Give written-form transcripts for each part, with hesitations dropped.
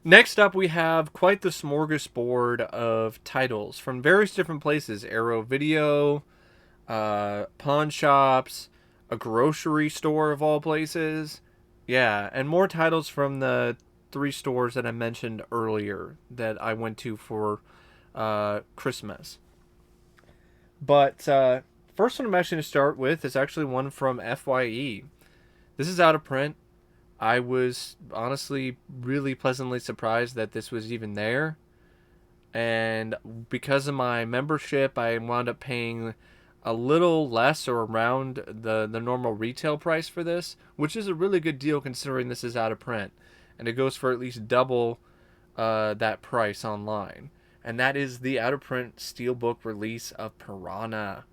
Next up, we have quite the smorgasbord of titles from various different places: Arrow Video, pawn shops, a grocery store of all places. Yeah, and more titles from the three stores that I mentioned earlier that I went to for Christmas. But first one I'm actually going to start with is actually one from FYE. This is out of print. I was honestly really pleasantly surprised that this was even there. And because of my membership, I wound up paying a little less or around the normal retail price for this, which is a really good deal considering this is out of print. And it goes for at least double that price online. And that is the out of print steelbook release of Piranha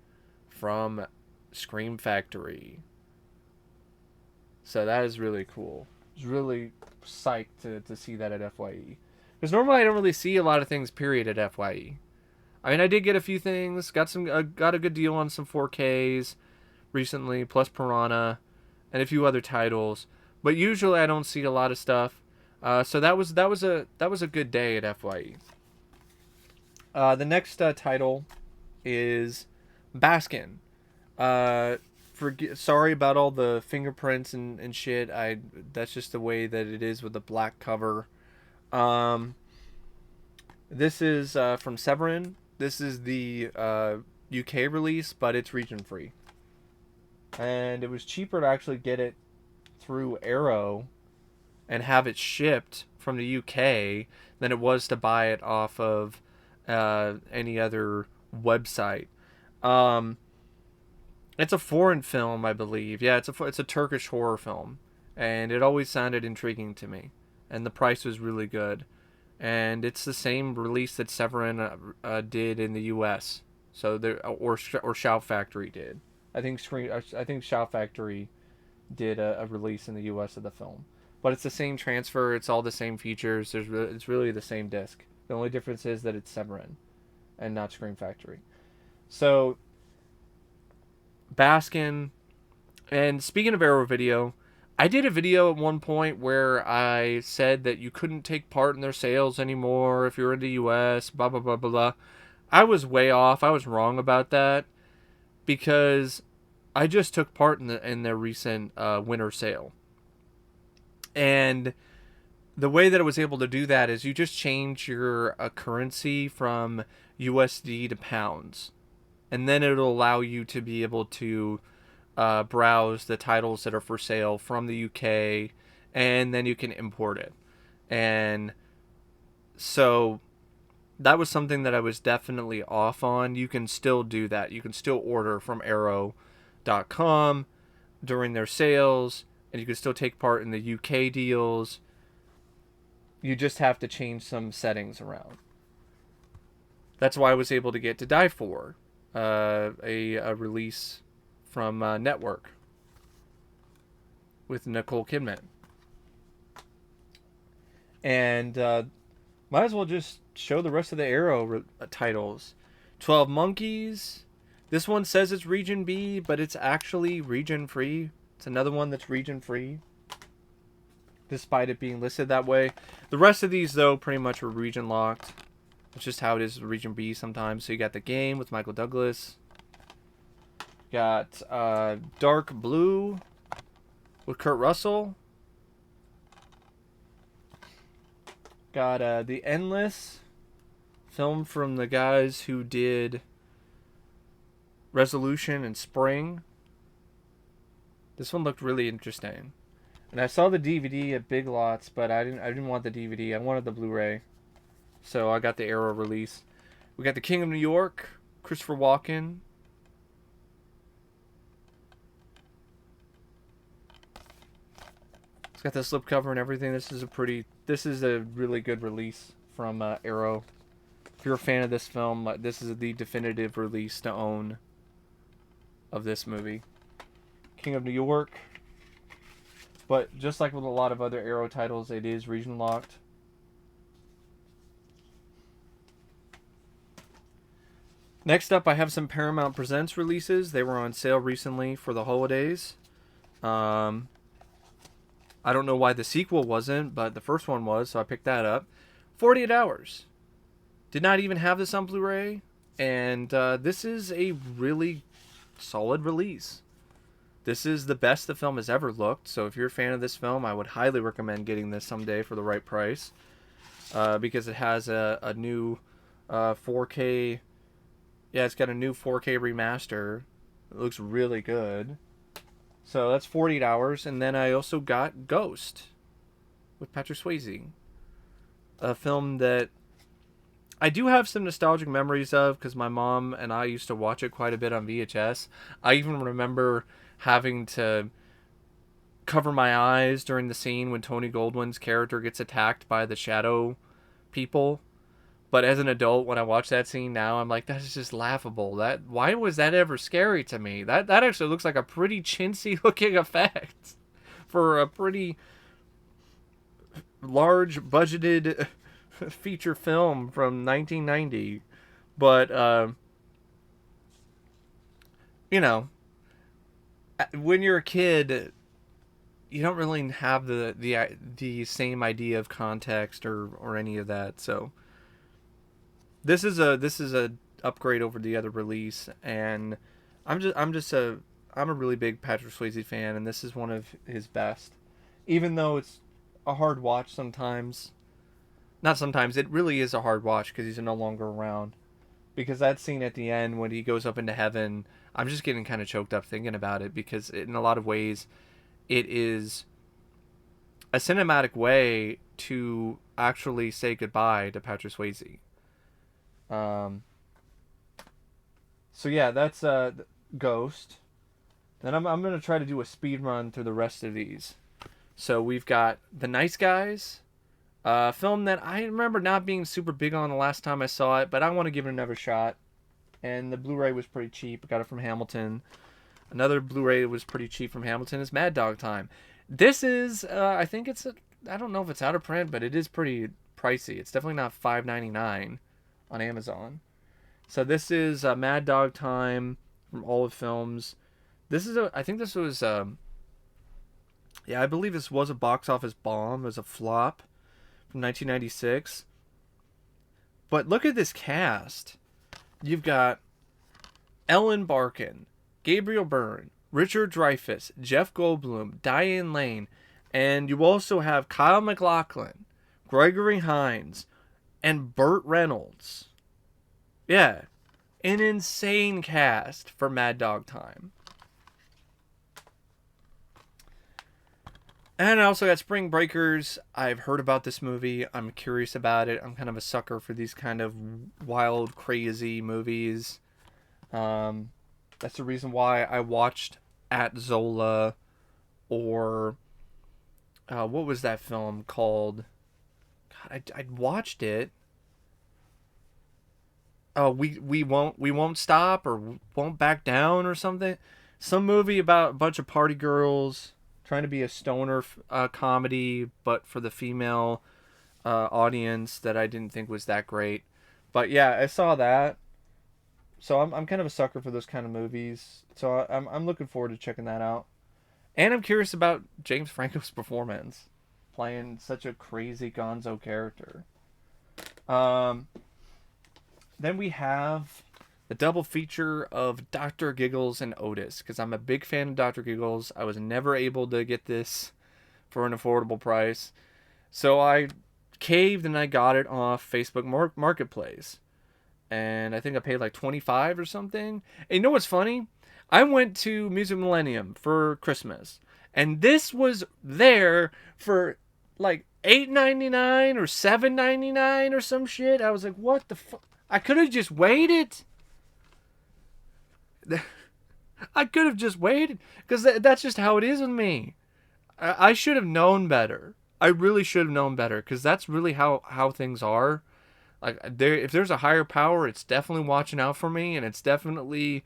from Scream Factory. So that is really cool. I was really psyched to see that at FYE. Because normally I don't really see a lot of things, period, at FYE. I mean, I did get a few things. Got a good deal on some 4Ks recently, plus Piranha, and a few other titles. But usually I don't see a lot of stuff. So that was a good day at FYE. The next title is Baskin. Sorry about all the fingerprints and shit. That's just the way that it is with the black cover. Um, this is from Severin. This is the UK release, but it's region free, and it was cheaper to actually get it through Arrow and have it shipped from the UK than it was to buy it off of any other website. Um, it's a foreign film, I believe. Yeah, it's a Turkish horror film, and it always sounded intriguing to me, and the price was really good, and it's the same release that Severin did in the U.S. So there, or Shout Factory did. I think Shout Factory did a release in the U.S. of the film, but it's the same transfer. It's all the same features. It's really the same disc. The only difference is that it's Severin and not Scream Factory. So Baskin. And speaking of Arrow Video, I did a video at one point where I said that you couldn't take part in their sales anymore if you're in the US, blah, blah, blah, blah, blah. I was way off. I was wrong about that because I just took part in their recent winter sale. And the way that I was able to do that is you just change your currency from USD to pounds. And then it'll allow you to be able to browse the titles that are for sale from the UK, and then you can import it. And so that was something that I was definitely off on. You can still do that. You can still order from arrow.com during their sales, and you can still take part in the UK deals. You just have to change some settings around. That's why I was able to get To Die For, a release from Network with Nicole Kidman. And might as well just show the rest of the Arrow titles. 12 Monkeys. This one says it's region B, but it's actually region free. It's another one that's region free, despite it being listed that way. The rest of these, though, pretty much were region locked. It's just how it is with region B sometimes. So you got The Game with Michael Douglas. Got Dark Blue with Kurt Russell. Got The Endless, film from the guys who did Resolution and Spring. This one looked really interesting. And I saw the DVD at Big Lots, but I didn't want the DVD. I wanted the Blu-ray. So I got the Arrow release. We got The King of New York, Christopher Walken. It's got the slipcover and everything. This is a really good release from Arrow. If you're a fan of this film, this is the definitive release to own of this movie. King of New York. But just like with a lot of other Arrow titles, it is region locked. Next up, I have some Paramount Presents releases. They were on sale recently for the holidays. I don't know why the sequel wasn't, but the first one was, so I picked that up. 48 hours. Did not even have this on Blu-ray, and this is a really solid release. This is the best the film has ever looked, so if you're a fan of this film, I would highly recommend getting this someday for the right price, because it has a new 4K. Yeah, it's got a new 4K remaster. It looks really good. So that's 48 hours, and then I also got Ghost with Patrick Swayze, a film that I do have some nostalgic memories of because my mom and I used to watch it quite a bit on VHS. I even remember having to cover my eyes during the scene when Tony Goldwyn's character gets attacked by the shadow people. But as an adult, when I watch that scene now, I'm like, that's just laughable. Why was that ever scary to me? That actually looks like a pretty chintzy looking effect for a pretty large budgeted feature film from 1990. But you know, when you're a kid, you don't really have the same idea of context or any of that. So this is a upgrade over the other release, and I'm a really big Patrick Swayze fan, and this is one of his best. Even though it's a hard watch sometimes, not sometimes, it really is a hard watch because he's no longer around. Because that scene at the end when he goes up into heaven, I'm just getting kind of choked up thinking about it because in a lot of ways, it is a cinematic way to actually say goodbye to Patrick Swayze. Um, so yeah, that's Ghost. Then I'm gonna try to do a speed run through the rest of these. So we've got The Nice Guys, a film that I remember not being super big on the last time I saw it, but I want to give it another shot. And the Blu-ray was pretty cheap. I got it from Hamilton. Another Blu-ray that was pretty cheap from Hamilton is Mad Dog Time. This is, I think I don't know if it's out of print, but it is pretty pricey. It's definitely not $5.99 on Amazon. So this is Mad Dog Time from Olive Films. I think this was, yeah, I believe this was a box office bomb. It was a flop from 1996. But look at this cast. You've got Ellen Barkin, Gabriel Byrne, Richard Dreyfuss, Jeff Goldblum, Diane Lane, and you also have Kyle MacLachlan, Gregory Hines, and Burt Reynolds. Yeah, an insane cast for Mad Dog Time. And I also got Spring Breakers. I've heard about this movie. I'm curious about it. I'm kind of a sucker for these kind of wild, crazy movies. That's the reason why I watched At Zola, or what was that film called? God, I watched it. Oh, we won't stop or won't back down or something. Some movie about a bunch of party girls trying to be a stoner comedy, but for the female audience that I didn't think was that great. But yeah, I saw that. So I'm kind of a sucker for those kind of movies. So I'm looking forward to checking that out. And I'm curious about James Franco's performance, playing such a crazy gonzo character. Um, then we have the double feature of Dr. Giggles and Otis, because I'm a big fan of Dr. Giggles. I was never able to get this for an affordable price. So I caved and I got it off Facebook Marketplace. And I think I paid like 25 or something. And you know what's funny? I went to Music Millennium for Christmas, and this was there for like $8.99 or $7.99 or some shit. I was like, what the fuck? I could have just waited. I could have just waited, because that's just how it is with me. I should have known better. I really should have known better, because that's really how things are. Like, if there's a higher power, it's definitely watching out for me, and it's definitely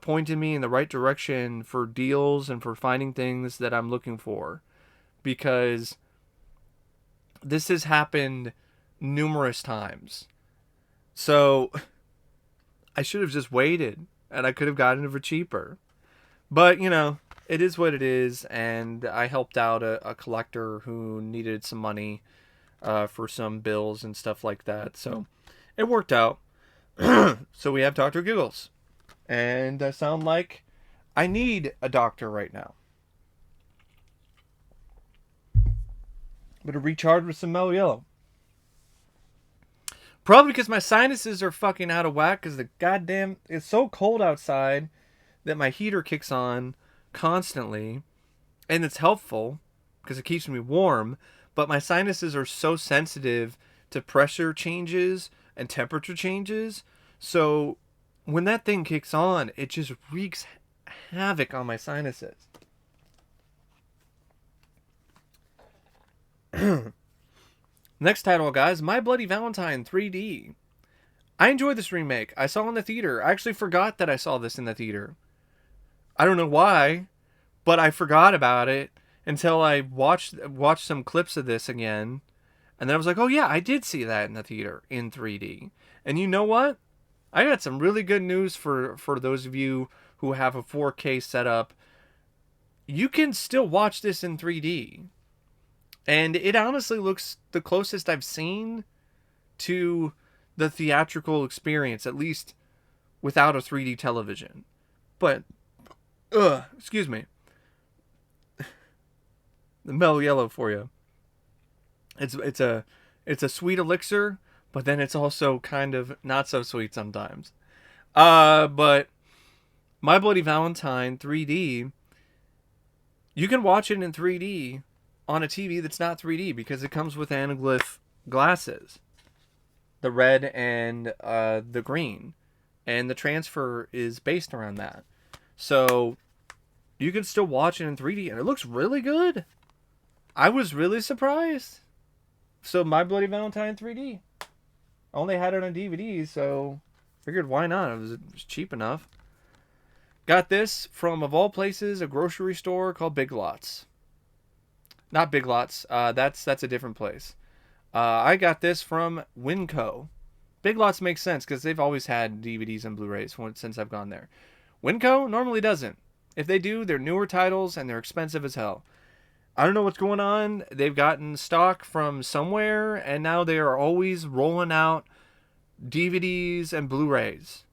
pointing me in the right direction for deals and for finding things that I'm looking for. Because this has happened numerous times. So I should have just waited, and I could have gotten it for cheaper. But, you know, it is what it is, and I helped out a collector who needed some money for some bills and stuff like that. So it worked out. So we have Dr. Giggles. And I sound like I need a doctor right now. But to recharge with some mellow yellow. Probably because my sinuses are fucking out of whack because the goddamn... It's so cold outside that my heater kicks on constantly. And it's helpful because it keeps me warm. But my sinuses are so sensitive to pressure changes and temperature changes. So when that thing kicks on, it just wreaks havoc on my sinuses. Next title, guys, My Bloody Valentine 3D. I enjoyed this remake. I saw it in the theater. I actually forgot that I saw this in the theater. I don't know why, but I forgot about it until I watched some clips of this again. And then I was like, oh yeah, I did see that in the theater in 3D. And you know what? I got some really good news for those of you who have a 4K setup. You can still watch this in 3D. And it honestly looks the closest I've seen to the theatrical experience, at least without a 3D television. But, excuse me. The mellow yellow for you. It's a sweet elixir, but then it's also kind of not so sweet sometimes. But My Bloody Valentine 3D, you can watch it in 3D on a TV that's not 3D because it comes with anaglyph glasses, the red and the green, and the transfer is based around that. So you can still watch it in 3D, and it looks really good. I was really surprised. So My Bloody Valentine 3D. I only had it on DVD, so figured why not? It was cheap enough. Got this from, of all places, a grocery store called Big Lots. Not Big Lots. That's a different place. I got this from Winco. Big Lots makes sense because they've always had DVDs and Blu-rays since I've gone there. Winco normally doesn't. If they do, they're newer titles and they're expensive as hell. I don't know what's going on. They've gotten stock from somewhere, and now they are always rolling out DVDs and Blu-rays.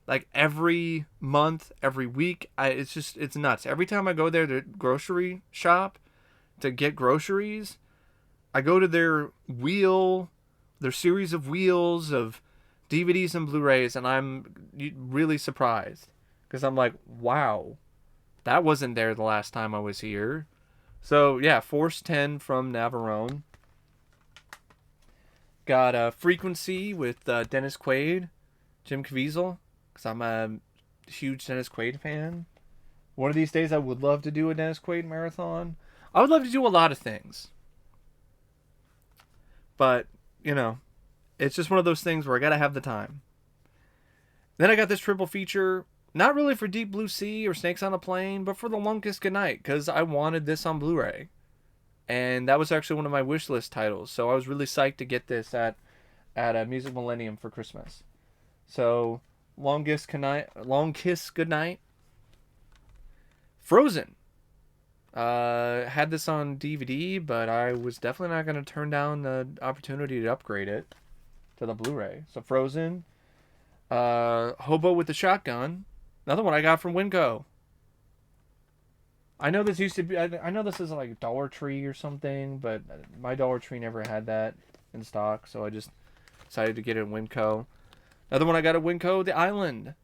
Like every month, every week. It's nuts. Every time I go there to grocery shop to get groceries, I go to their series of wheels of DVDs and Blu-rays, and I'm really surprised. Because I'm like, wow, that wasn't there the last time I was here. So, yeah, Force 10 from Navarone. Got Frequency with Dennis Quaid, Jim Caviezel, because I'm a huge Dennis Quaid fan. One of these days I would love to do a Dennis Quaid marathon. I would love to do a lot of things. But, it's just one of those things where I gotta have the time. Then I got this triple feature, not really for Deep Blue Sea or Snakes on a Plane, but for The Long Kiss Goodnight, because I wanted this on Blu-ray. And that was actually one of my wish list titles, so I was really psyched to get this at a Music Millennium for Christmas. So, Long Kiss Goodnight. Frozen. Had this on DVD, but I was definitely not going to turn down the opportunity to upgrade it to the Blu-ray. So Frozen, Hobo with the Shotgun, another one I got from Winco. I know this used to be, I know this is like Dollar Tree or something, but my Dollar Tree never had that in stock, so I just decided to get it at Winco. Another one I got at Winco, The Island.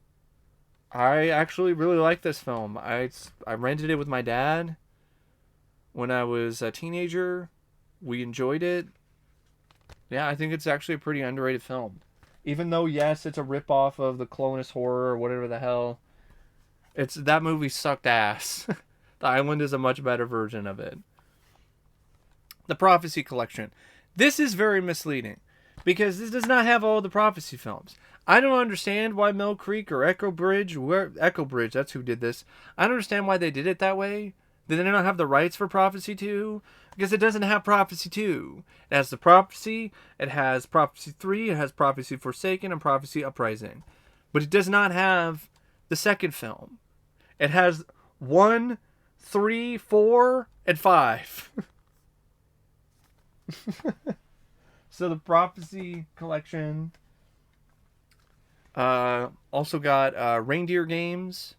I actually really like this film. I rented it with my dad when I was a teenager. We enjoyed it. Yeah, I think it's actually a pretty underrated film. Even though, yes, it's a ripoff of the Clonus Horror or whatever the hell. That movie sucked ass. The Island is a much better version of it. The Prophecy Collection. This is very misleading because this does not have all the Prophecy films. I don't understand why Mill Creek or Echo Bridge, that's who did this. I don't understand why they did it that way. Did they not have the rights for Prophecy 2? Because it doesn't have Prophecy 2. It has the Prophecy, it has Prophecy 3, it has Prophecy Forsaken, and Prophecy Uprising. But it does not have the second film. It has one 3, 4, and 5. So the Prophecy collection. Also got Reindeer Games.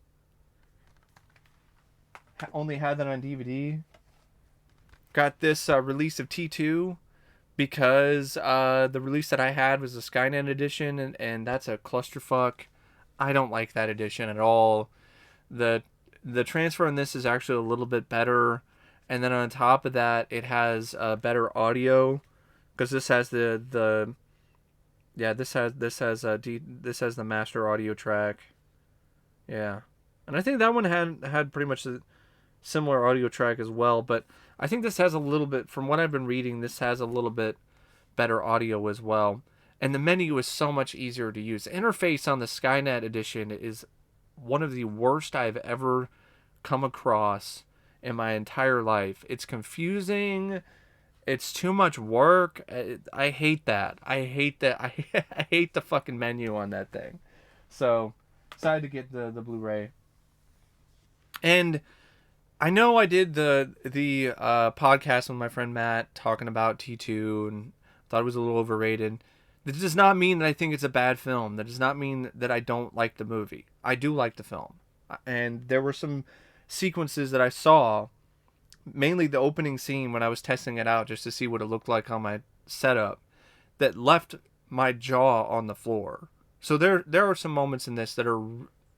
Only had that on DVD. Got this release of T2 because the release that I had was a Skynet edition, and that's a clusterfuck. I don't like that edition at all. The transfer on this is actually a little bit better, and then on top of that, it has better audio because this has this has the master audio track. Yeah, and I think that one had pretty much a similar audio track as well, but I think this has a little bit, from what I've been reading, this has a little bit better audio as well. And the menu is so much easier to use. The interface on the Skynet edition is one of the worst I've ever come across in my entire life. It's confusing. It's too much work. I hate that. I hate that. I hate the fucking menu on that thing. So, decided to get the Blu-ray. And I know I did the podcast with my friend Matt talking about T2 and thought it was a little overrated. This does not mean that I think it's a bad film. That does not mean that I don't like the movie. I do like the film. And there were some sequences that I saw, mainly the opening scene when I was testing it out just to see what it looked like on my setup, that left my jaw on the floor. So there are some moments in this that are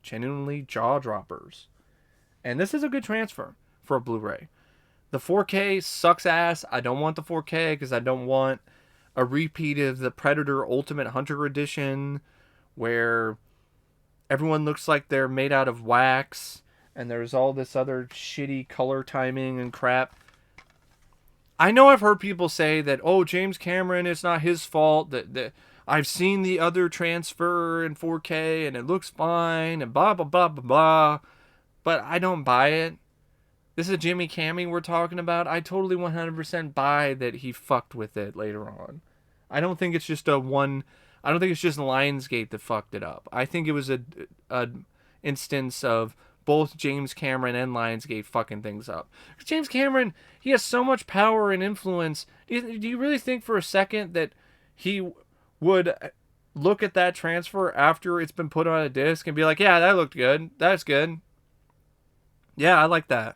genuinely jaw droppers. And this is a good transfer for a Blu-ray. The 4K sucks ass. I don't want the 4K because I don't want a repeat of the Predator Ultimate Hunter Edition where everyone looks like they're made out of wax and there's all this other shitty color timing and crap. I know I've heard people say that, oh, James Cameron, it's not his fault, that I've seen the other transfer in 4K and it looks fine and blah, blah, blah, blah, blah. But I don't buy it. This is Jimmy Cammey we're talking about. I totally 100% buy that he fucked with it later on. I don't think it's just I don't think it's just Lionsgate that fucked it up. I think it was a instance of both James Cameron and Lionsgate fucking things up. James Cameron, he has so much power and influence. Do you really think for a second that he would look at that transfer after it's been put on a disc and be like, yeah, that looked good. That's good. Yeah, I like that.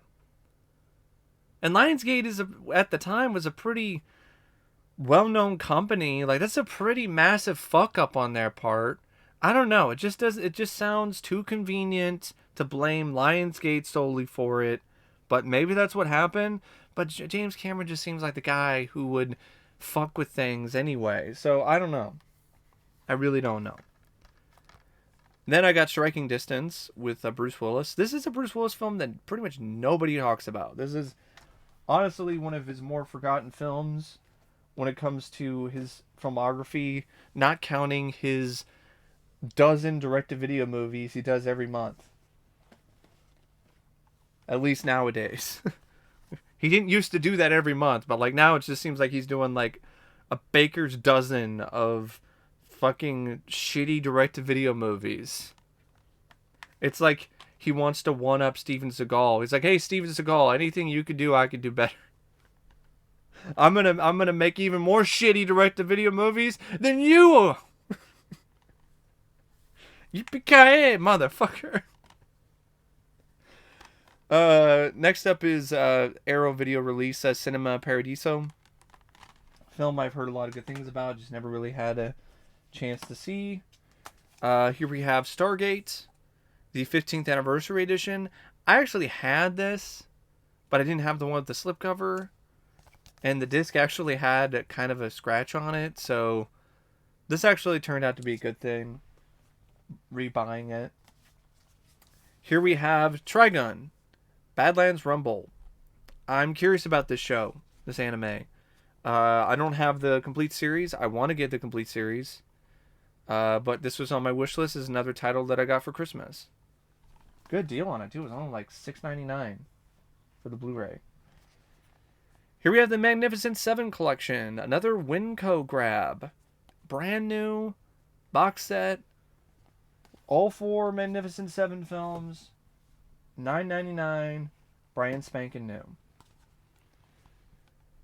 And Lionsgate at the time was a pretty well-known company. Like, that's a pretty massive fuck up on their part. I don't know. It just sounds too convenient to blame Lionsgate solely for it. But maybe that's what happened. But James Cameron just seems like the guy who would fuck with things anyway. So I don't know. I really don't know. Then I got Striking Distance with Bruce Willis. This is a Bruce Willis film that pretty much nobody talks about. This is honestly one of his more forgotten films when it comes to his filmography, not counting his dozen direct-to-video movies he does every month. At least nowadays. He didn't used to do that every month, but like now it just seems like he's doing like a baker's dozen of fucking shitty direct-to-video movies. It's like he wants to one-up Steven Seagal. He's like, hey, Steven Seagal, anything you could do, I could do better. I'm gonna make even more shitty direct-to-video movies than you. Yippee-ki-yay, motherfucker. Next up is Arrow Video release Cinema Paradiso. Film I've heard a lot of good things about, just never really had a chance to see. Here we have Stargate, the 15th anniversary edition. I actually had this, but I didn't have the one with the slipcover, and the disc actually had kind of a scratch on it, so this actually turned out to be a good thing, rebuying it. Here we have Trigun, Badlands Rumble. I'm curious about this show, this anime. I don't have the complete series. I want to get the complete series. But this was on my wish list as another title that I got for Christmas. Good deal on it, too. It was only like $6.99 for the Blu-ray. Here we have the Magnificent Seven collection. Another Winco grab. Brand new box set. All 4 Magnificent Seven films. $9.99. Brand spanking new.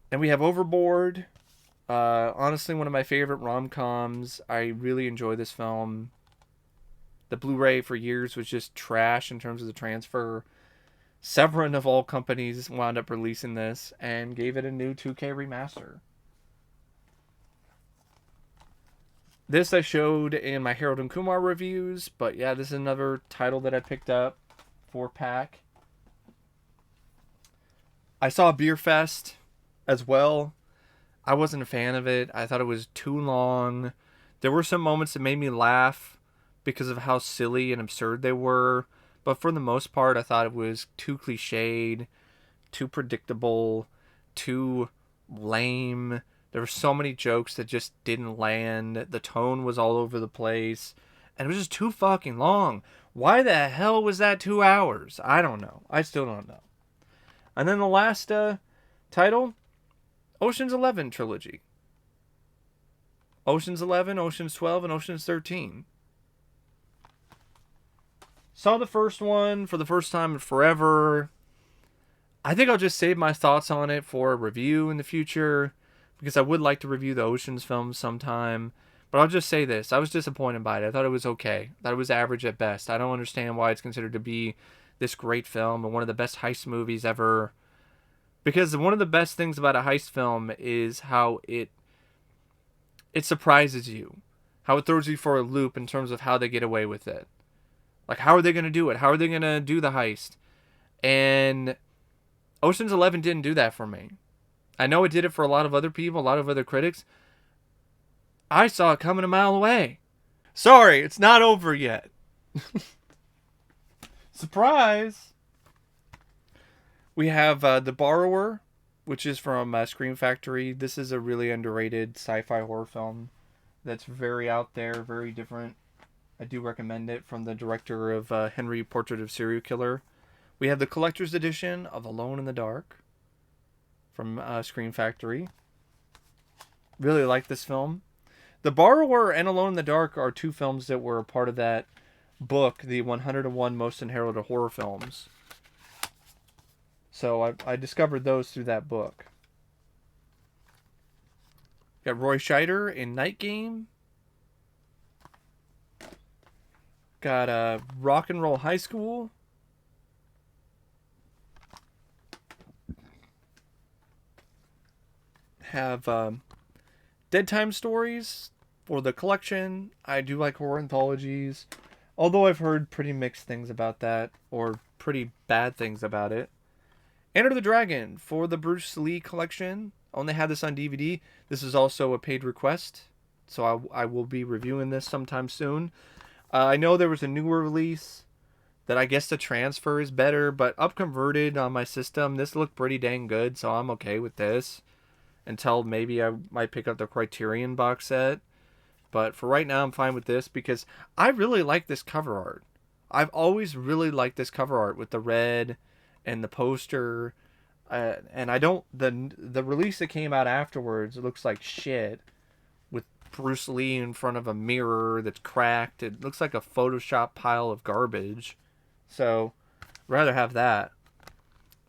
And we have Overboard. Honestly, one of my favorite rom-coms. I really enjoy this film. The Blu-ray for years was just trash in terms of the transfer. Severin of all companies wound up releasing this and gave it a new 2K remaster. This I showed in my Harold and Kumar reviews, but yeah, this is another title that I picked up. 4-pack. I saw Beer Fest as well. I wasn't a fan of it. I thought it was too long. There were some moments that made me laugh because of how silly and absurd they were. But for the most part, I thought it was too cliched, too predictable, too lame. There were so many jokes that just didn't land. The tone was all over the place. And it was just too fucking long. Why the hell was that 2 hours? I don't know. I still don't know. And then the last title, Ocean's 11 trilogy. Ocean's 11, Ocean's 12, and Ocean's 13. Saw the first one for the first time in forever. I think I'll just save my thoughts on it for a review in the future, because I would like to review the Ocean's films sometime. But I'll just say this. I was disappointed by it. I thought it was okay. I thought it was average at best. I don't understand why it's considered to be this great film and one of the best heist movies ever. Because one of the best things about a heist film is how it surprises you. How it throws you for a loop in terms of how they get away with it. Like, how are they going to do it? How are they going to do the heist? And Ocean's 11 didn't do that for me. I know it did it for a lot of other people, a lot of other critics. I saw it coming a mile away. Sorry, it's not over yet. Surprise! We have The Borrower, which is from Scream Factory. This is a really underrated sci-fi horror film that's very out there, very different. I do recommend it, from the director of Henry, Portrait of Serial Killer. We have the collector's edition of Alone in the Dark from Scream Factory. Really like this film. The Borrower and Alone in the Dark are two films that were a part of that book, the 101 Most Inherited Horror Films. So I discovered those through that book. Got Roy Scheider in Night Game. Got Rock and Roll High School. Have Dead Time Stories for the collection. I do like horror anthologies, although I've heard pretty mixed things about that, or pretty bad things about it. Enter the Dragon for the Bruce Lee collection. Only had this on DVD. This is also a paid request, so I will be reviewing this sometime soon. I know there was a newer release that I guess the transfer is better, but upconverted on my system, this looked pretty dang good, so I'm okay with this. Until maybe I might pick up the Criterion box set. But for right now, I'm fine with this because I really like this cover art. I've always really liked this cover art with the red and the poster. And I don't... The release that came out afterwards, it looks like shit. With Bruce Lee in front of a mirror that's cracked. It looks like a Photoshop pile of garbage. So, I'd rather have that.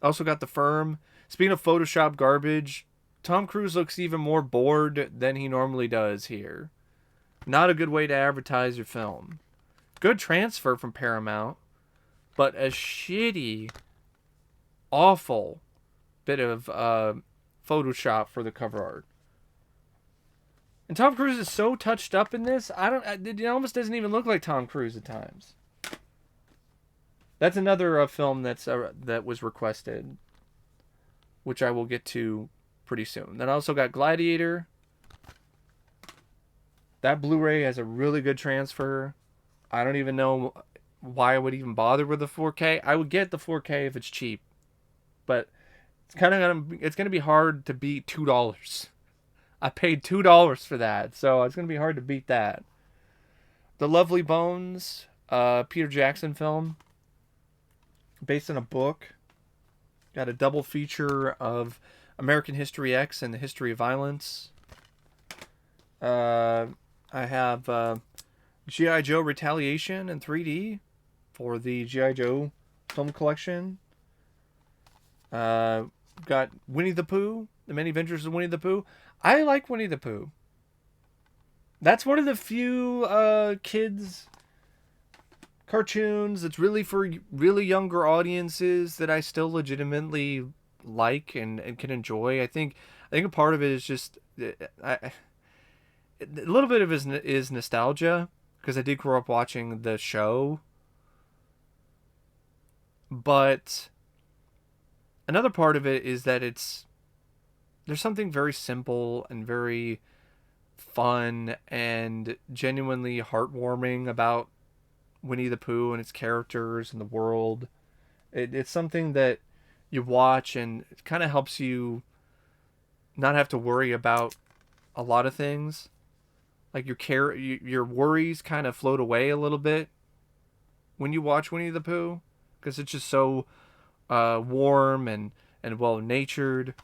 Also got The Firm. Speaking of Photoshop garbage, Tom Cruise looks even more bored than he normally does here. Not a good way to advertise your film. Good transfer from Paramount, but a shitty, awful bit of Photoshop for the cover art. And Tom Cruise is so touched up in this, it almost doesn't even look like Tom Cruise at times. That's another film that was requested, which I will get to pretty soon. Then I also got Gladiator. That Blu-ray has a really good transfer. I don't even know why I would even bother with the 4K. I would get the 4K if it's cheap, but it's gonna be hard to beat $2. I paid $2 for that, so it's gonna be hard to beat that. The Lovely Bones, Peter Jackson film, based on a book. Got a double feature of American History X and the History of Violence. I have G.I. Joe Retaliation in 3D for the G.I. Joe film collection. Got Winnie the Pooh, The Many Adventures of Winnie the Pooh. I like Winnie the Pooh. That's one of the few kids cartoons that's really for really younger audiences that I still legitimately like and can enjoy. I think a part of it is just a little bit of it is nostalgia because I did grow up watching the show, but another part of it is that there's something very simple and very fun and genuinely heartwarming about Winnie the Pooh and its characters and the world. It's something that you watch and it kind of helps you not have to worry about a lot of things. Like your worries kind of float away a little bit when you watch Winnie the Pooh because it's just so warm and well natured.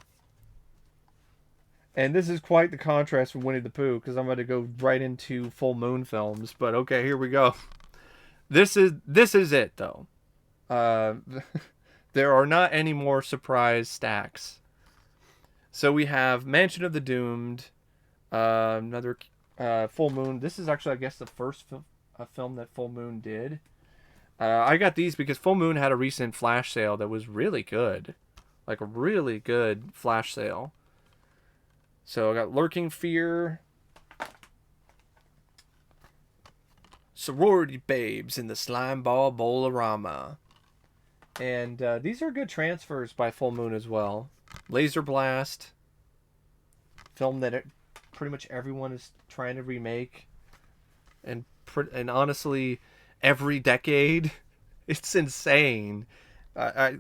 And this is quite the contrast from Winnie the Pooh because I'm going to go right into full moon films. But okay, here we go. This is it though. Uh, there are not any more surprise stacks. So we have Mansion of the Doomed, another Full Moon. This is actually, I guess, the first film that Full Moon did. I got these because Full Moon had a recent flash sale that was really good, like a really good flash sale. So I got Lurking Fear, Sorority Babes in the Slime Ball Bowl-orama. And these are good transfers by Full Moon as well. Laser Blast, film that pretty much everyone is trying to remake, and honestly, every decade, it's insane. I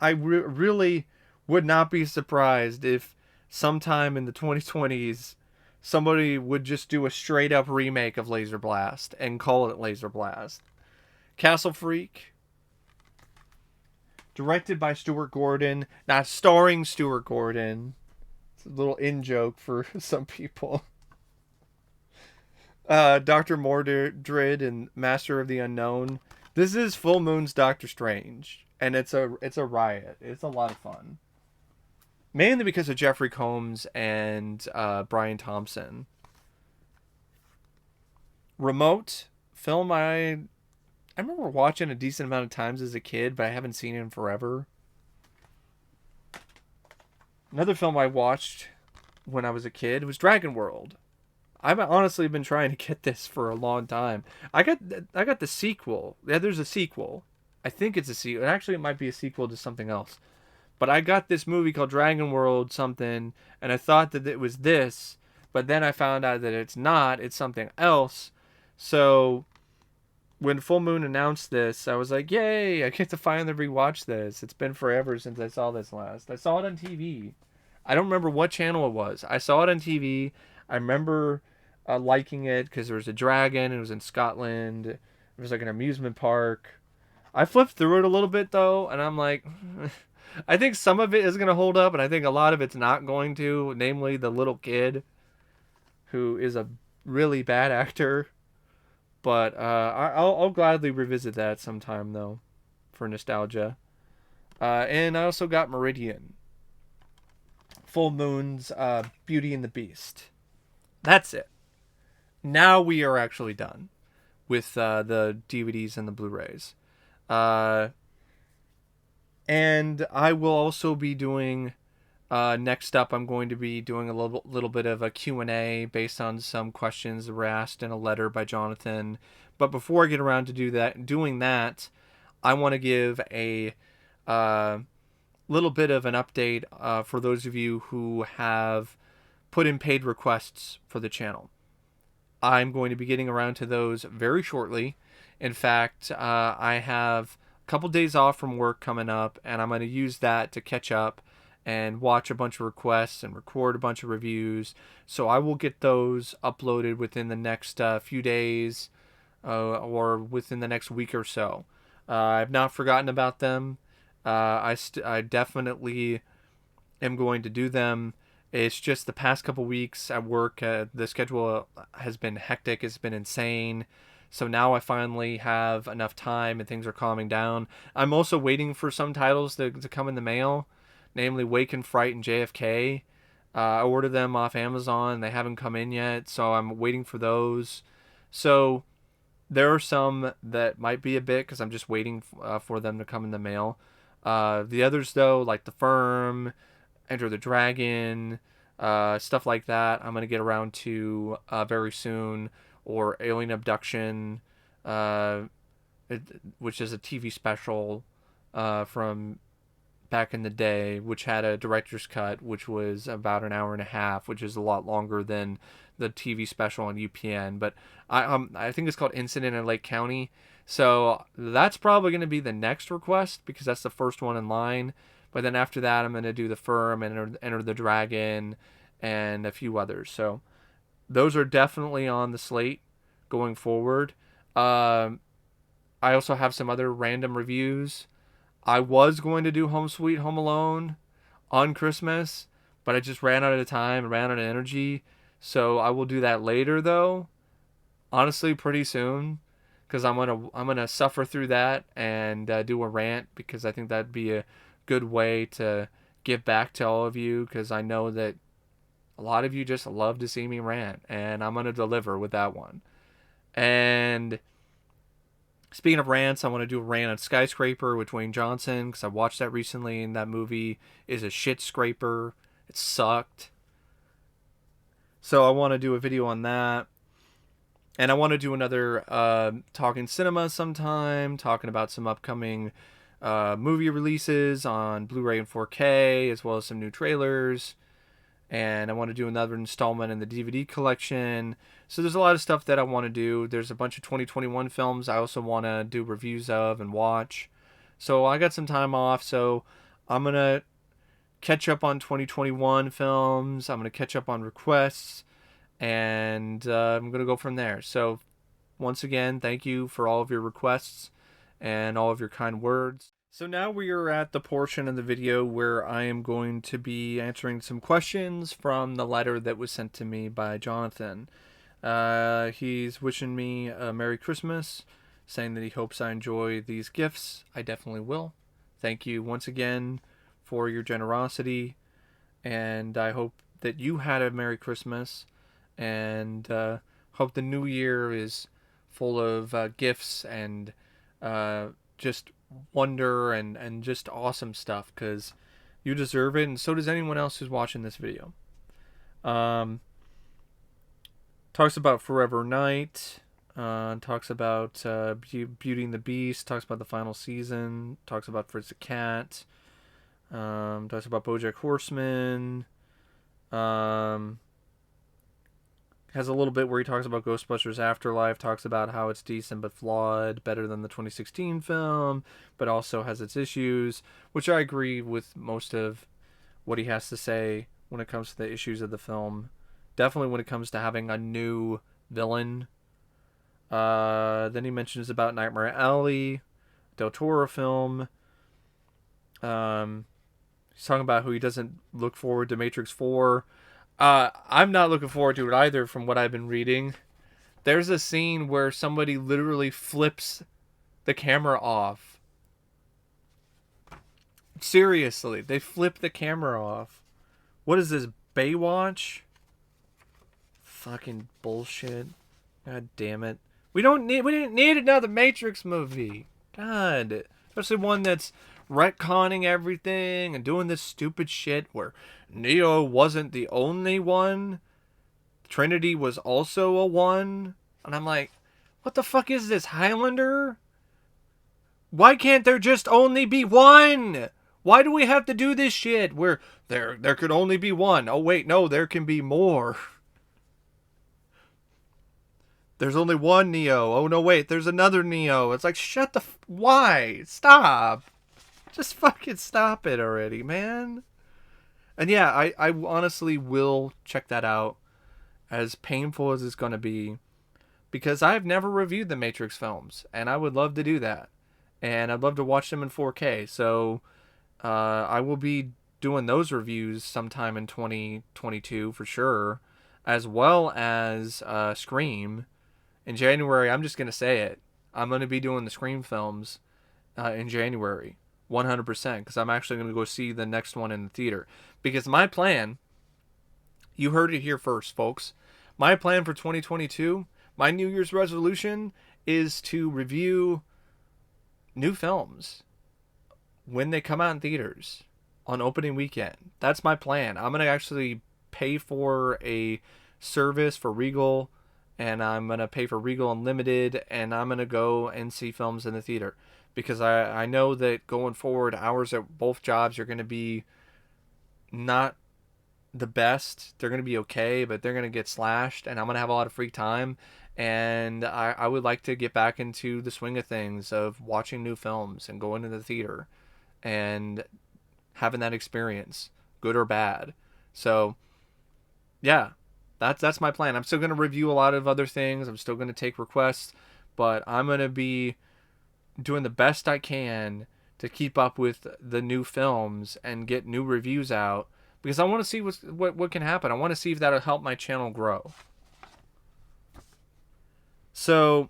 really would not be surprised if sometime in the 2020s somebody would just do a straight up remake of Laser Blast and call it Laser Blast. Castle Freak, directed by Stuart Gordon, not starring Stuart Gordon. It's a little in joke for some people. Dr. Mordred and Master of the Unknown. This is Full Moon's Doctor Strange, and it's a riot. It's a lot of fun, mainly because of Jeffrey Combs and Brian Thompson. Remote, film I remember watching a decent amount of times as a kid, but I haven't seen it in forever. Another film I watched when I was a kid was Dragon World. I've honestly been trying to get this for a long time. I got the sequel. Yeah, there's a sequel. I think it's a sequel. Actually, it might be a sequel to something else. But I got this movie called Dragon World something, and I thought that it was this, but then I found out that it's not. It's something else. So when Full Moon announced this, I was like, yay, I get to finally rewatch this. It's been forever since I saw this last. I saw it on TV. I don't remember what channel it was. I saw it on TV. I remember liking it because there was a dragon. It was in Scotland. It was like an amusement park. I flipped through it a little bit though, and I'm like, I think some of it is going to hold up, and I think a lot of it's not going to, namely the little kid who is a really bad actor. But I'll gladly revisit that sometime, though, for nostalgia. And I also got Meridian. Full Moon's Beauty and the Beast. That's it. Now we are actually done with the DVDs and the Blu-rays. And I will also be doing... next up, I'm going to be doing a little bit of a Q&A based on some questions that were asked in a letter by Jonathan. But before I get around to doing that, I want to give a little bit of an update for those of you who have put in paid requests for the channel. I'm going to be getting around to those very shortly. In fact, I have a couple days off from work coming up, and I'm going to use that to catch up and watch a bunch of requests and record a bunch of reviews. So I will get those uploaded within the next few days or within the next week or so. I've not forgotten about them. I definitely am going to do them. It's just the past couple weeks at work, the schedule has been hectic. It's been insane. So now I finally have enough time and things are calming down. I'm also waiting for some titles to come in the mail, namely Wake and Fright and JFK. I ordered them off Amazon. They haven't come in yet, so I'm waiting for those. So there are some that might be a bit because I'm just waiting for them to come in the mail. The others, though, like The Firm, Enter the Dragon, stuff like that, I'm going to get around to very soon. Or Alien Abduction, uh, which is a TV special from back in the day, which had a director's cut, which was about an hour and a half, which is a lot longer than the TV special on UPN. But I think it's called Incident in Lake County. So that's probably going to be the next request because that's the first one in line. But then after that, I'm going to do The Firm and Enter the Dragon and a few others. So those are definitely on the slate going forward. I also have some other random reviews. I was going to do Home Sweet Home Alone on Christmas, but I just ran out of time and ran out of energy. So I will do that later, though. Honestly, pretty soon, because I'm gonna suffer through that and do a rant because I think that'd be a good way to give back to all of you because I know that a lot of you just love to see me rant, and I'm gonna deliver with that one. And speaking of rants, I want to do a rant on Skyscraper with Dwayne Johnson because I watched that recently, and that movie is a shit scraper. It sucked. So I want to do a video on that. And I want to do another Talking Cinema sometime, talking about some upcoming movie releases on Blu-ray and 4K, as well as some new trailers. And I want to do another installment in the DVD collection. So there's a lot of stuff that I want to do. There's a bunch of 2021 films I also want to do reviews of and watch. So I got some time off, so I'm going to catch up on 2021 films. I'm going to catch up on requests, and I'm going to go from there. So once again, thank you for all of your requests and all of your kind words. So now we are at the portion of the video where I am going to be answering some questions from the letter that was sent to me by Jonathan. He's wishing me a Merry Christmas, saying that he hopes I enjoy these gifts. I definitely will. Thank you once again for your generosity, and I hope that you had a Merry Christmas, and hope the new year is full of gifts and just wonder and just awesome stuff, because you deserve it, and so does anyone else who's watching this video. Talks about Forever Night, talks about Beauty and the Beast, talks about the final season, talks about Fritz the Cat, talks about BoJack Horseman, has a little bit where he talks about Ghostbusters Afterlife, talks about how it's decent but flawed, better than the 2016 film, but also has its issues, which I agree with most of what he has to say when it comes to the issues of the film. Definitely when it comes to having a new villain. Then he mentions about Nightmare Alley, Del Toro film. He's talking about who he doesn't look forward to Matrix 4. I'm not looking forward to it either from what I've been reading. There's a scene where somebody literally flips the camera off. Seriously, they flip the camera off. What is this, Baywatch? Fucking bullshit. God damn it. We didn't need another Matrix movie. God. Especially one that's retconning everything and doing this stupid shit where Neo wasn't the only one. Trinity was also a one. And I'm like, what the fuck is this, Highlander? Why can't there just only be one? Why do we have to do this shit where there could only be one? Oh wait, no, there can be more. There's only one Neo. Oh no, wait, there's another Neo. It's like, shut the why? Stop. Just fucking stop it already, man. And yeah, I honestly will check that out, as painful as it's going to be, because I've never reviewed the Matrix films, and I would love to do that. And I'd love to watch them in 4K, so I will be doing those reviews sometime in 2022 for sure, as well as Scream In January, I'm just going to say it. I'm going to be doing the Scream films in January, 100%, because I'm actually going to go see the next one in the theater. Because my plan, you heard it here first, folks. My plan for 2022, my New Year's resolution, is to review new films when they come out in theaters on opening weekend. That's my plan. I'm going to actually pay for a service for Regal, and I'm going to pay for Regal Unlimited, and I'm going to go and see films in the theater. Because I know that going forward, hours at both jobs are going to be not the best. They're going to be okay, but they're going to get slashed, and I'm going to have a lot of free time. And I would like to get back into the swing of things of watching new films and going to the theater and having that experience, good or bad. So, yeah, that's my plan. I'm still going to review a lot of other things. I'm still going to take requests, but I'm going to be doing the best I can to keep up with the new films and get new reviews out, because I want to see what can happen. I want to see if that'll help my channel grow. So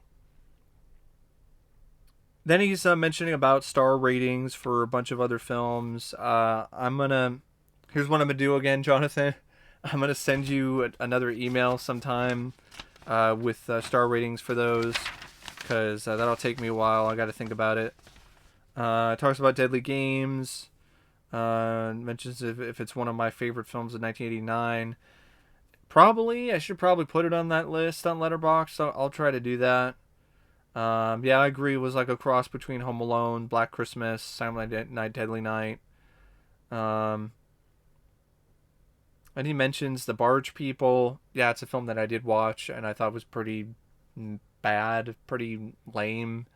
then he's mentioning about star ratings for a bunch of other films. Here's what I'm gonna do again, Jonathan. I'm gonna send you another email sometime with star ratings for those, because that'll take me a while. I got to think about it. Talks about Deadly Games. Mentions if it's one of my favorite films of 1989. Probably, I should probably put it on that list on Letterboxd. So I'll try to do that. Yeah, I agree. It was like a cross between Home Alone, Black Christmas, Silent Night, Deadly Night. And he mentions The Barge People. Yeah, it's a film that I did watch and I thought was pretty bad, pretty lame.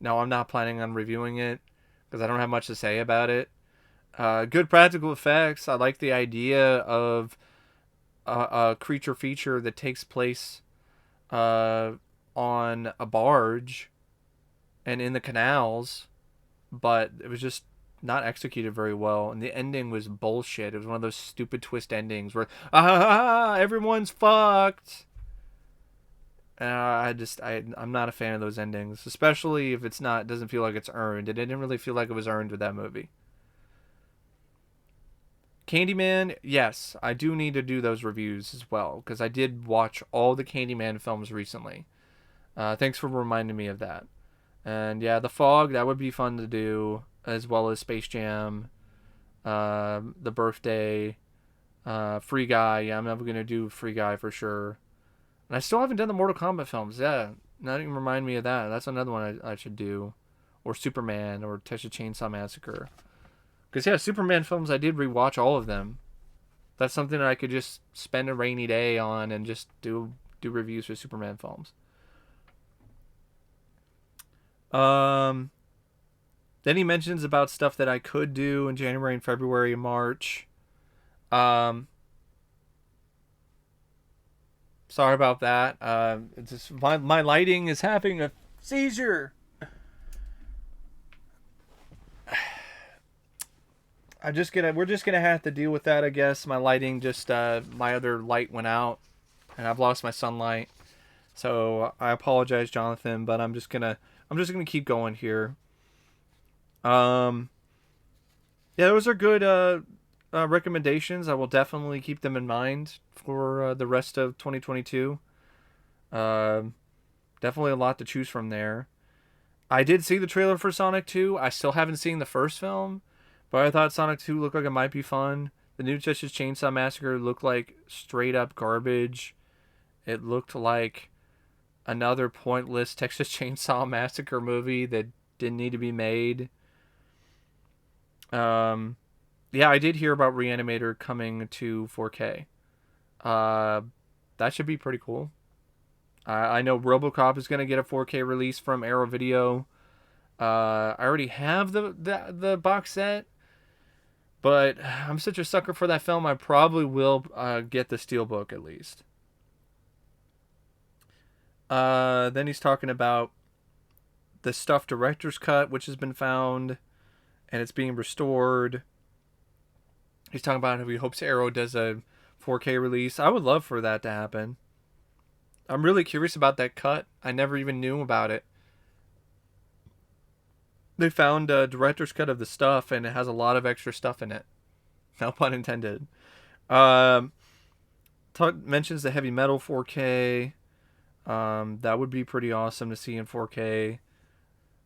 No, I'm not planning on reviewing it because I don't have much to say about it. Good practical effects. I like the idea of a creature feature that takes place on a barge and in the canals, but it was just not executed very well, and the ending was bullshit. It was one of those stupid twist endings where everyone's fucked. I'm not a fan of those endings, especially if it doesn't feel like it's earned. It didn't really feel like it was earned with that movie. Candyman, yes, I do need to do those reviews as well, because I did watch all the Candyman films recently. Thanks for reminding me of that. And yeah, The Fog, that would be fun to do, as well as Space Jam, The Birthday, Free Guy. Yeah, I'm never going to do Free Guy for sure. And I still haven't done the Mortal Kombat films. Yeah, not even remind me of that. That's another one I should do. Or Superman, or Texas Chainsaw Massacre. Because, yeah, Superman films, I did rewatch all of them. That's something that I could just spend a rainy day on and just do reviews for Superman films. Then he mentions about stuff that I could do in January and February and March. Sorry about that. It's just my lighting is having a seizure. We're just gonna have to deal with that, I guess. My lighting my other light went out, and I've lost my sunlight. So I apologize, Jonathan, but I'm just gonna keep going here. Yeah, those are good recommendations. I will definitely keep them in mind for the rest of 2022. Definitely a lot to choose from there. I did see the trailer for Sonic 2. I still haven't seen the first film, but I thought Sonic 2 looked like it might be fun. The new Texas Chainsaw Massacre looked like straight up garbage. It looked like another pointless Texas Chainsaw Massacre movie that didn't need to be made. Yeah, I did hear about Reanimator coming to 4K. That should be pretty cool. I know RoboCop is going to get a 4K release from Arrow Video. I already have the box set, but I'm such a sucker for that film, I probably will get the Steelbook at least. Then he's talking about the Stuff Director's Cut, which has been found, and it's being restored. He's talking about how he hopes Arrow does a 4K release. I would love for that to happen. I'm really curious about that cut. I never even knew about it. They found a director's cut of the stuff, and it has a lot of extra stuff in it. No pun intended. Um, mentions the heavy metal 4K. That would be pretty awesome to see in 4K.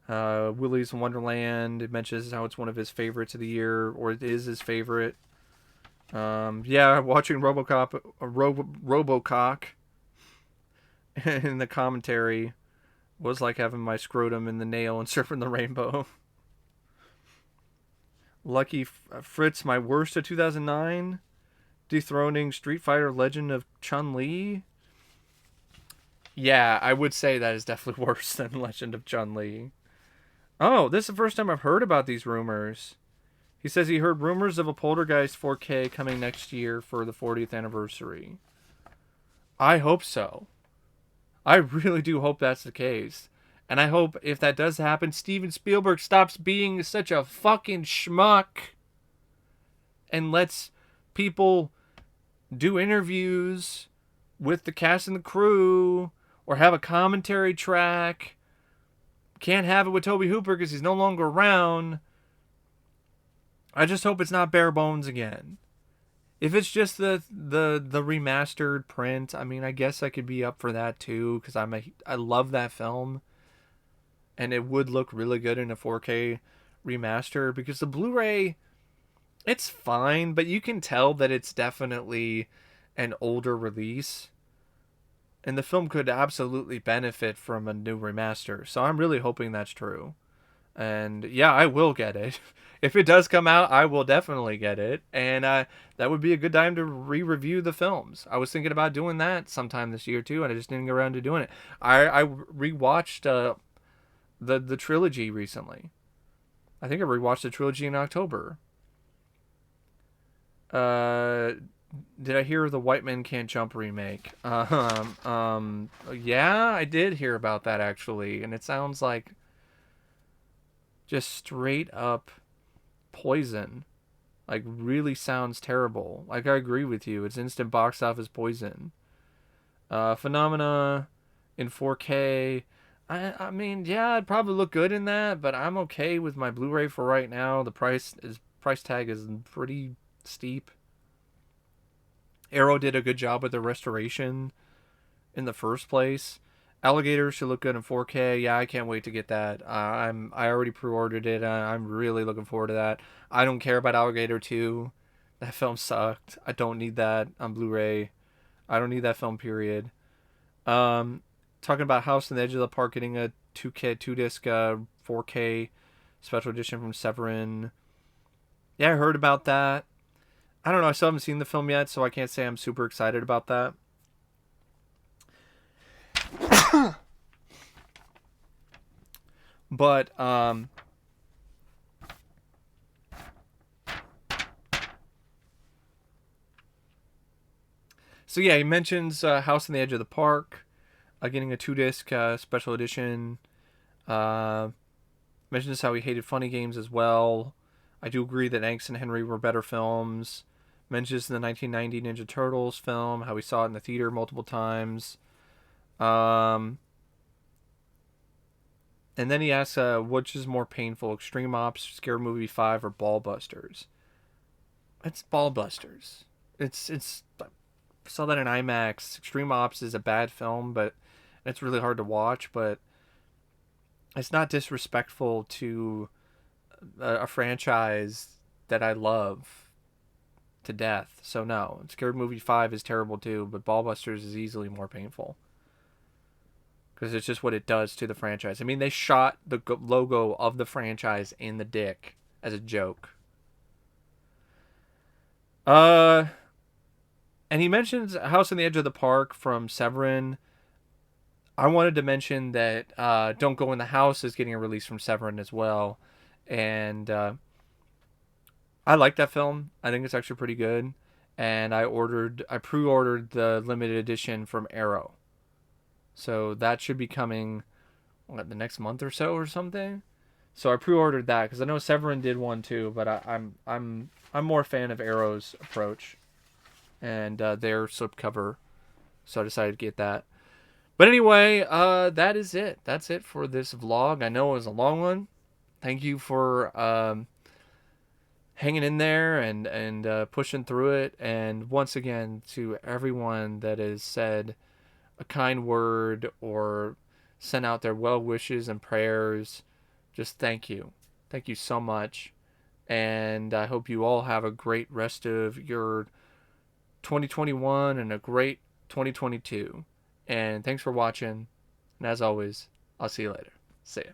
Willy's Wonderland. It mentions how it's one of his favorites of the year, or it is his favorite. Yeah, watching RoboCock in the commentary was like having my scrotum in the nail and surfing the rainbow. Lucky Fritz, my worst of 2009, dethroning Street Fighter Legend of Chun-Li. Yeah, I would say that is definitely worse than Legend of Chun-Li. Oh, this is the first time I've heard about these rumors. He says he heard rumors of a Poltergeist 4K coming next year for the 40th anniversary. I hope so. I really do hope that's the case. And I hope if that does happen, Steven Spielberg stops being such a fucking schmuck and lets people do interviews with the cast and the crew or have a commentary track. Can't have it with Tobe Hooper because he's no longer around. I just hope it's not bare bones again. If it's just the remastered print, I mean, I guess I could be up for that too because I love that film, and it would look really good in a 4K remaster because the Blu-ray, it's fine, but you can tell that it's definitely an older release, and the film could absolutely benefit from a new remaster. So I'm really hoping that's true. And yeah, I will get it. If it does come out, I will definitely get it. And that would be a good time to re-review the films. I was thinking about doing that sometime this year too, and I just didn't get around to doing it. I rewatched the trilogy recently. I think I rewatched the trilogy in October. Did I hear the White Men Can't Jump remake? Yeah, I did hear about that actually, and it sounds like just straight up poison. Like, really sounds terrible. Like, I agree with you. It's instant box office poison. Phenomena in 4K. I mean, yeah, it'd probably look good in that, but I'm okay with my Blu-ray for right now. The price tag is pretty steep. Arrow did a good job with the restoration in the first place. Alligator should look good in 4K. Yeah, I can't wait to get that. I already pre-ordered it. I'm really looking forward to that. I don't care about Alligator 2. That film sucked. I don't need that on Blu-ray. I don't need that film, period. Talking about House on the Edge of the Park getting a 2-disc 4K special edition from Severin. Yeah, I heard about that. I don't know. I still haven't seen the film yet, so I can't say I'm super excited about that. But so yeah, he mentions House on the Edge of the Park, getting a 2-disc special edition. Mentions how he hated Funny Games as well. I do agree that Angst and Henry were better films. Mentions the 1990 Ninja Turtles film, how he saw it in the theater multiple times. And then he asks, which is more painful, Extreme Ops, Scary Movie 5, or Ballbusters? It's Ballbusters. It's I saw that in IMAX. Extreme Ops is a bad film, but it's really hard to watch, but it's not disrespectful to a franchise that I love to death. So no, Scary Movie 5 is terrible too, but Ballbusters is easily more painful. Because it's just what it does to the franchise. I mean, they shot the logo of the franchise in the dick as a joke. And he mentions House on the Edge of the Park from Severin. I wanted to mention that Don't Go in the House is getting a release from Severin as well. And I like that film. I think it's actually pretty good. And I pre-ordered the limited edition from Arrow. So that should be coming the next month or so or something. So I pre-ordered that because I know Severin did one too, but I'm more a fan of Arrow's approach and their slipcover, so I decided to get that. But anyway, that is it. That's it for this vlog. I know it was a long one. Thank you for hanging in there and pushing through it. And once again, to everyone that has said a kind word or sent out their well wishes and prayers, just thank you. Thank you so much. And I hope you all have a great rest of your 2021 and a great 2022. And thanks for watching. And as always, I'll see you later. See ya.